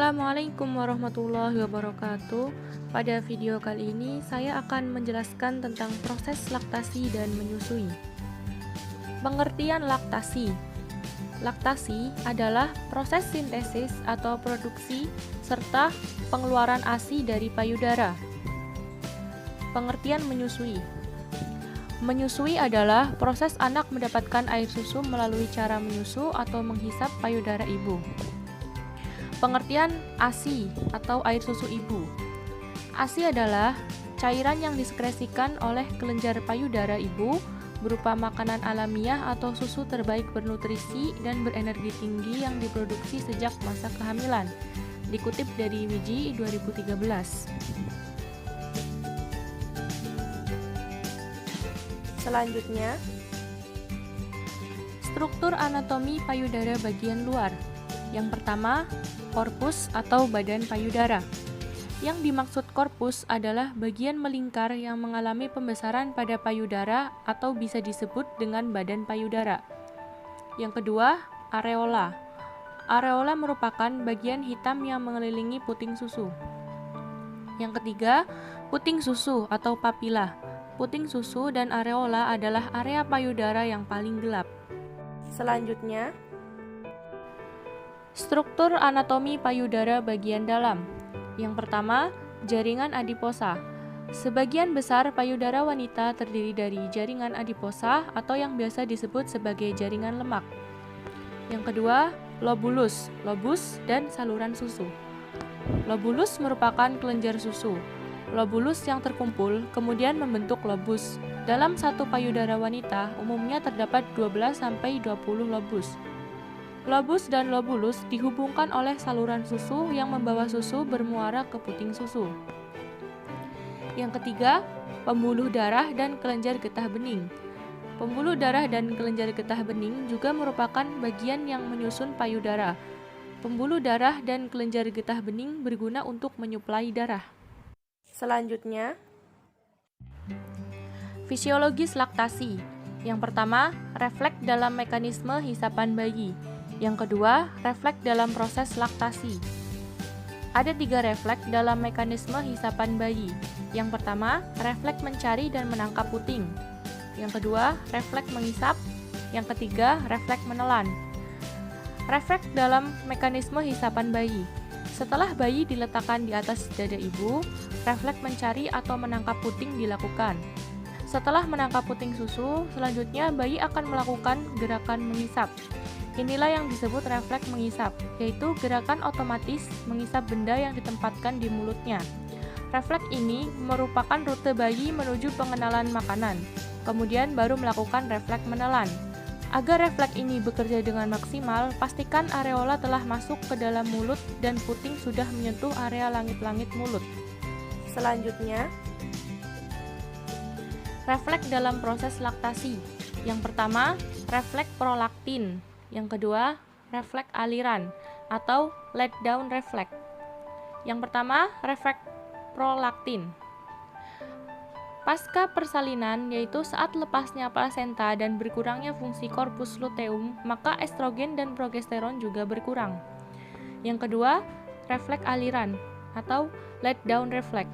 Assalamualaikum warahmatullahi wabarakatuh. Pada video kali ini saya akan menjelaskan tentang proses laktasi dan menyusui. Pengertian laktasi. Laktasi adalah proses sintesis atau produksi serta pengeluaran ASI dari payudara. Pengertian menyusui. Menyusui adalah proses anak mendapatkan air susu melalui cara menyusu atau menghisap payudara ibu. Pengertian ASI atau air susu ibu. ASI adalah cairan yang disekresikan oleh kelenjar payudara ibu berupa makanan alamiah atau susu terbaik bernutrisi dan berenergi tinggi yang diproduksi sejak masa kehamilan. Dikutip dari Wiji 2013. Selanjutnya, struktur anatomi payudara bagian luar. Yang pertama, korpus atau badan payudara. Yang dimaksud korpus adalah bagian melingkar yang mengalami pembesaran pada payudara atau bisa disebut dengan badan payudara. Yang kedua, areola. Areola merupakan bagian hitam yang mengelilingi puting susu. Yang ketiga, puting susu atau papila. Puting susu dan areola adalah area payudara yang paling gelap. Selanjutnya, struktur anatomi payudara bagian dalam. Yang pertama, jaringan adiposa. Sebagian besar payudara wanita terdiri dari jaringan adiposa atau yang biasa disebut sebagai jaringan lemak. Yang kedua, lobulus, lobus, dan saluran susu. Lobulus merupakan kelenjar susu. Lobulus yang terkumpul kemudian membentuk lobus. Dalam satu payudara wanita, umumnya terdapat 12-20 lobus. Lobus dan lobulus dihubungkan oleh saluran susu yang membawa susu bermuara ke puting susu. Yang ketiga, pembuluh darah dan kelenjar getah bening. Pembuluh darah dan kelenjar getah bening juga merupakan bagian yang menyusun payudara. Pembuluh darah dan kelenjar getah bening berguna untuk menyuplai darah. Selanjutnya, fisiologis laktasi. Yang pertama, refleks dalam mekanisme hisapan bayi. Yang kedua, refleks dalam proses laktasi. Ada 3 refleks dalam mekanisme hisapan bayi. Yang pertama, refleks mencari dan menangkap puting. Yang kedua, refleks menghisap. Yang ketiga, refleks menelan. Refleks dalam mekanisme hisapan bayi. Setelah bayi diletakkan di atas dada ibu, refleks mencari atau menangkap puting dilakukan. Setelah menangkap puting susu, selanjutnya bayi akan melakukan gerakan menghisap. Inilah yang disebut refleks menghisap, yaitu gerakan otomatis menghisap benda yang ditempatkan di mulutnya. Refleks ini merupakan rute bayi menuju pengenalan makanan, kemudian baru melakukan refleks menelan. Agar refleks ini bekerja dengan maksimal, pastikan areola telah masuk ke dalam mulut dan puting sudah menyentuh area langit-langit mulut. Selanjutnya, refleks dalam proses laktasi. Yang pertama, refleks prolaktin. Yang kedua, refleks aliran atau let down reflex. Yang pertama, refleks prolaktin. Pasca persalinan, yaitu saat lepasnya plasenta dan berkurangnya fungsi korpus luteum, maka estrogen dan progesteron juga berkurang. Yang kedua, refleks aliran atau let down reflex.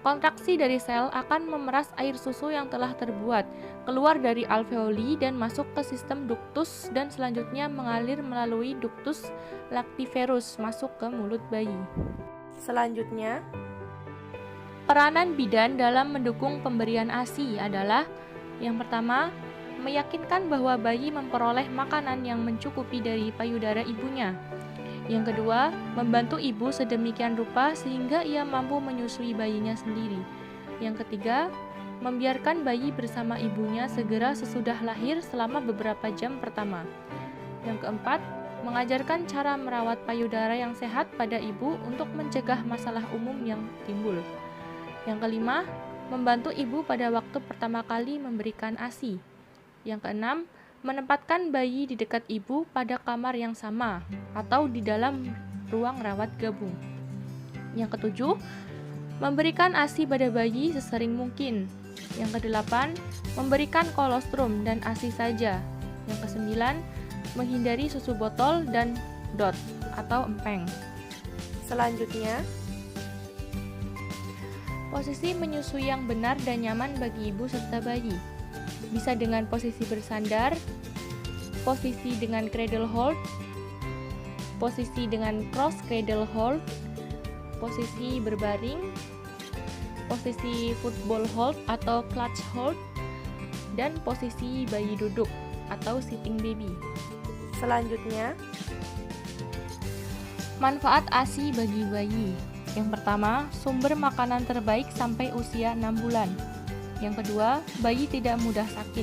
Kontraksi dari sel akan memeras air susu yang telah terbuat, keluar dari alveoli dan masuk ke sistem ductus dan selanjutnya mengalir melalui ductus lactiferus masuk ke mulut bayi. Selanjutnya, peranan bidan dalam mendukung pemberian ASI adalah yang pertama, meyakinkan bahwa bayi memperoleh makanan yang mencukupi dari payudara ibunya. Yang kedua, membantu ibu sedemikian rupa sehingga ia mampu menyusui bayinya sendiri. Yang ketiga, membiarkan bayi bersama ibunya segera sesudah lahir selama beberapa jam pertama. Yang keempat, mengajarkan cara merawat payudara yang sehat pada ibu untuk mencegah masalah umum yang timbul. Yang kelima, membantu ibu pada waktu pertama kali memberikan ASI. Yang keenam, menempatkan bayi di dekat ibu pada kamar yang sama atau di dalam ruang rawat gabung. Yang ketujuh, memberikan ASI pada bayi sesering mungkin. Yang kedelapan, memberikan kolostrum dan ASI saja. Yang kesembilan, menghindari susu botol dan DOT atau empeng. Selanjutnya, posisi menyusui yang benar dan nyaman bagi ibu serta bayi. Bisa dengan posisi bersandar, posisi dengan cradle hold, posisi dengan cross cradle hold, posisi berbaring, posisi football hold atau clutch hold, dan posisi bayi duduk atau sitting baby. selanjutnya, Manfaat ASI bagi bayi. Yang pertama, sumber makanan terbaik sampai usia 6 bulan. Yang kedua, bayi tidak mudah sakit.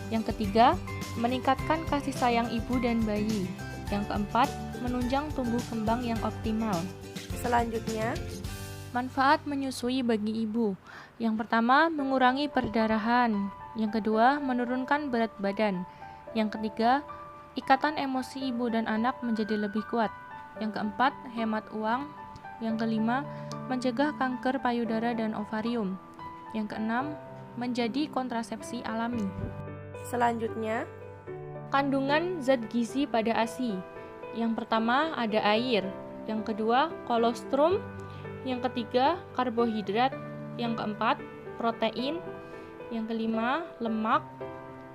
Yang ketiga, meningkatkan kasih sayang ibu dan bayi. Yang keempat, menunjang tumbuh kembang yang optimal. selanjutnya, Manfaat menyusui bagi ibu. Yang pertama, mengurangi perdarahan. Yang kedua, menurunkan berat badan. Yang ketiga, ikatan emosi ibu dan anak menjadi lebih kuat. Yang keempat, hemat uang. Yang kelima, mencegah kanker payudara dan ovarium. Yang keenam, menjadi kontrasepsi alami. selanjutnya, Kandungan zat gizi pada ASI. Yang pertama ada air, yang kedua kolostrum, yang ketiga karbohidrat, yang keempat protein, yang kelima lemak,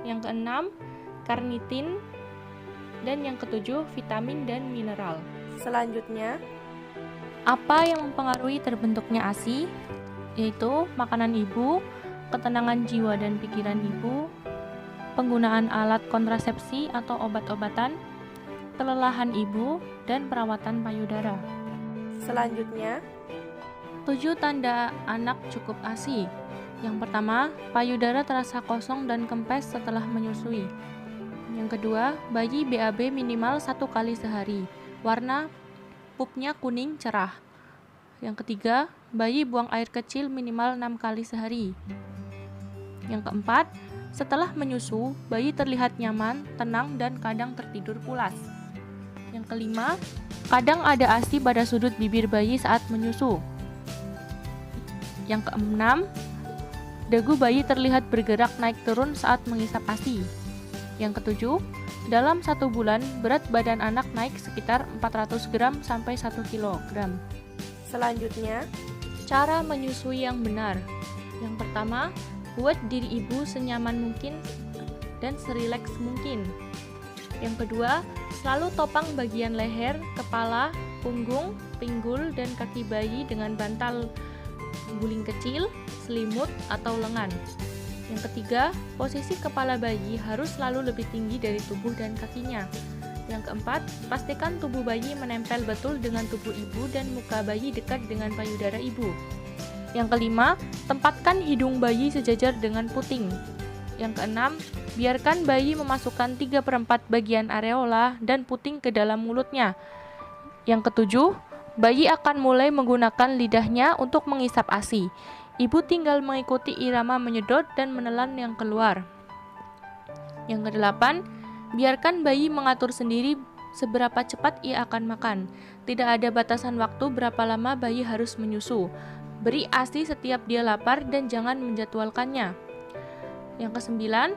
yang keenam karnitin, dan yang ketujuh vitamin dan mineral. selanjutnya, Apa yang mempengaruhi terbentuknya ASI? Yaitu makanan ibu, ketenangan jiwa dan pikiran ibu, penggunaan alat kontrasepsi atau obat-obatan, kelelahan ibu, dan perawatan payudara. selanjutnya, 7 tanda anak cukup ASI. Yang pertama, payudara terasa kosong dan kempes setelah menyusui. Yang kedua, bayi BAB minimal 1 kali sehari. Warna pupnya kuning cerah. Yang ketiga, bayi buang air kecil minimal 6 kali sehari. Yang keempat, setelah menyusu, bayi terlihat nyaman, tenang, dan kadang tertidur pulas. Yang kelima, kadang ada ASI pada sudut bibir bayi saat menyusu. Yang keenam, dagu bayi terlihat bergerak naik turun saat mengisap ASI. Yang ketujuh, dalam 1 bulan, berat badan anak naik sekitar 400 gram sampai 1 kg. selanjutnya, Cara menyusui yang benar. Yang pertama, buat diri ibu senyaman mungkin dan serileks mungkin. Yang kedua, selalu topang bagian leher, kepala, punggung, pinggul, dan kaki bayi dengan bantal guling kecil, selimut, atau lengan. Yang ketiga, posisi kepala bayi harus selalu lebih tinggi dari tubuh dan kakinya. Yang keempat, pastikan tubuh bayi menempel betul dengan tubuh ibu dan muka bayi dekat dengan payudara ibu. Yang kelima, tempatkan hidung bayi sejajar dengan puting. Yang keenam, biarkan bayi memasukkan 3/4 bagian areola dan puting ke dalam mulutnya. Yang ketujuh, bayi akan mulai menggunakan lidahnya untuk mengisap ASI. Ibu tinggal mengikuti irama menyedot dan menelan yang keluar. Yang kedelapan, biarkan bayi mengatur sendiri seberapa cepat ia akan makan. Tidak ada batasan waktu berapa lama bayi harus menyusu. Beri ASI setiap dia lapar dan jangan menjadwalkannya. Yang kesembilan,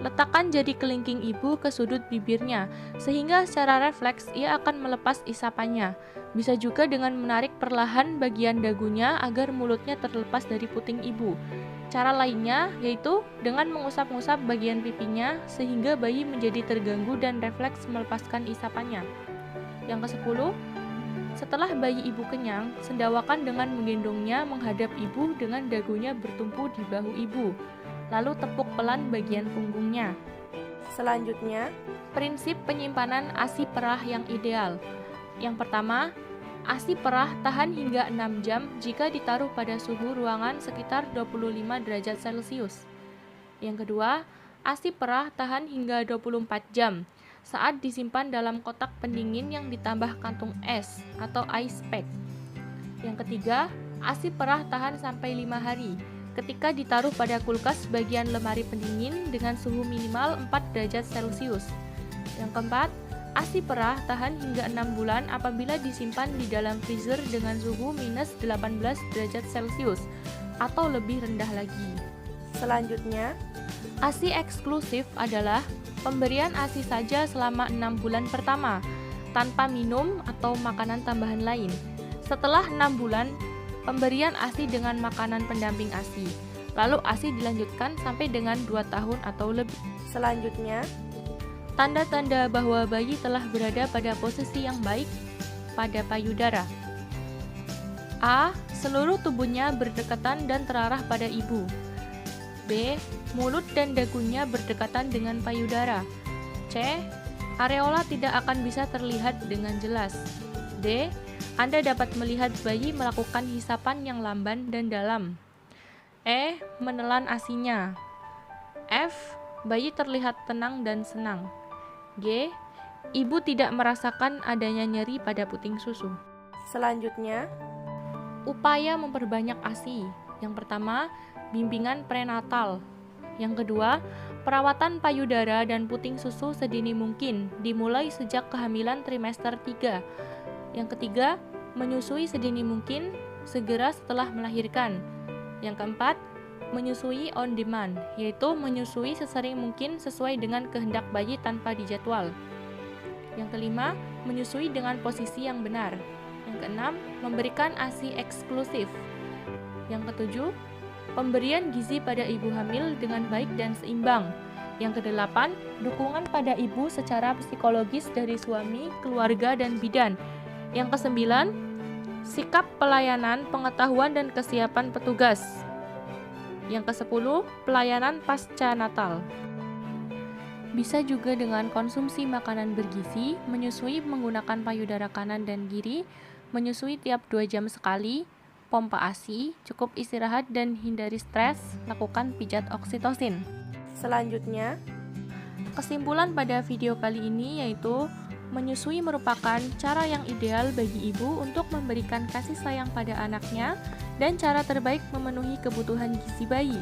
letakkan jari kelingking ibu ke sudut bibirnya, sehingga secara refleks ia akan melepas isapannya. Bisa juga dengan menarik perlahan bagian dagunya agar mulutnya terlepas dari puting ibu. Cara lainnya yaitu dengan mengusap-ngusap bagian pipinya sehingga bayi menjadi terganggu dan refleks melepaskan isapannya. Yang ke-10, setelah bayi ibu kenyang, sendawakan dengan menggendongnya menghadap ibu dengan dagunya bertumpu di bahu ibu. Lalu tepuk pelan bagian punggungnya. selanjutnya, Prinsip penyimpanan ASI perah yang ideal. Yang pertama, ASI perah tahan hingga 6 jam jika ditaruh pada suhu ruangan sekitar 25 derajat Celcius. Yang kedua, ASI perah tahan hingga 24 jam saat disimpan dalam kotak pendingin yang ditambah kantung es atau ice pack. Yang ketiga, ASI perah tahan sampai 5 hari ketika ditaruh pada kulkas bagian lemari pendingin dengan suhu minimal 4 derajat Celcius. Yang keempat, ASI perah tahan hingga 6 bulan apabila disimpan di dalam freezer dengan suhu minus 18 derajat Celcius atau lebih rendah lagi. selanjutnya, ASI eksklusif adalah pemberian ASI saja selama 6 bulan pertama, tanpa minum atau makanan tambahan lain. Setelah 6 bulan, pemberian ASI dengan makanan pendamping ASI. Lalu ASI dilanjutkan sampai dengan 2 tahun atau lebih. Selanjutnya, tanda-tanda bahwa bayi telah berada pada posisi yang baik pada payudara. A. Seluruh tubuhnya berdekatan dan terarah pada ibu. B. Mulut dan dagunya berdekatan dengan payudara. C. Areola tidak akan bisa terlihat dengan jelas. D. Anda dapat melihat bayi melakukan hisapan yang lamban dan dalam. E. Menelan ASINya. F. Bayi terlihat tenang dan senang. G. Ibu tidak merasakan adanya nyeri pada puting susu. selanjutnya, Upaya memperbanyak ASI. Yang pertama, bimbingan prenatal. Yang kedua, perawatan payudara dan puting susu sedini mungkin, dimulai sejak kehamilan trimester 3. Yang ketiga, menyusui sedini mungkin, segera setelah melahirkan. Yang keempat, menyusui on demand, yaitu menyusui sesering mungkin sesuai dengan kehendak bayi tanpa dijadwal. Yang kelima, menyusui dengan posisi yang benar. Yang keenam, memberikan ASI eksklusif. Yang ketujuh, pemberian gizi pada ibu hamil dengan baik dan seimbang. Yang kedelapan, dukungan pada ibu secara psikologis dari suami, keluarga, dan bidan. Yang kesembilan, sikap pelayanan, pengetahuan, dan kesiapan petugas. Yang kesepuluh, pelayanan pasca natal. Bisa juga dengan konsumsi makanan bergizi, menyusui menggunakan payudara kanan dan kiri, menyusui tiap 2 jam sekali, pompa ASI, cukup istirahat dan hindari stres, lakukan pijat oksitosin. selanjutnya, Kesimpulan pada video kali ini yaitu menyusui merupakan cara yang ideal bagi ibu untuk memberikan kasih sayang pada anaknya dan cara terbaik memenuhi kebutuhan gizi bayi.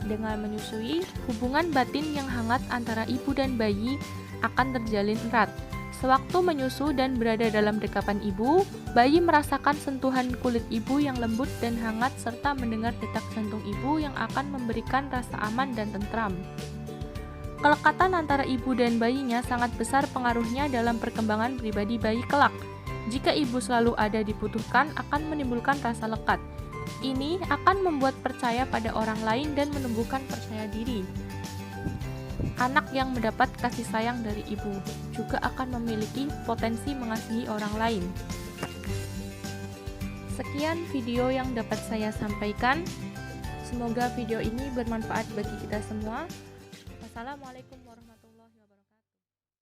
Dengan menyusui, hubungan batin yang hangat antara ibu dan bayi akan terjalin erat. Sewaktu menyusu dan berada dalam dekapan ibu, bayi merasakan sentuhan kulit ibu yang lembut dan hangat serta mendengar detak jantung ibu yang akan memberikan rasa aman dan tentram. Kelekatan antara ibu dan bayinya sangat besar pengaruhnya dalam perkembangan pribadi bayi kelak. Jika ibu selalu ada dibutuhkan, akan menimbulkan rasa lekat. Ini akan membuat percaya pada orang lain dan menumbuhkan percaya diri. Anak yang mendapat kasih sayang dari ibu juga akan memiliki potensi mengasihi orang lain. Sekian video yang dapat saya sampaikan. Semoga video ini bermanfaat bagi kita semua. Wassalamualaikum warahmatullahi wabarakatuh.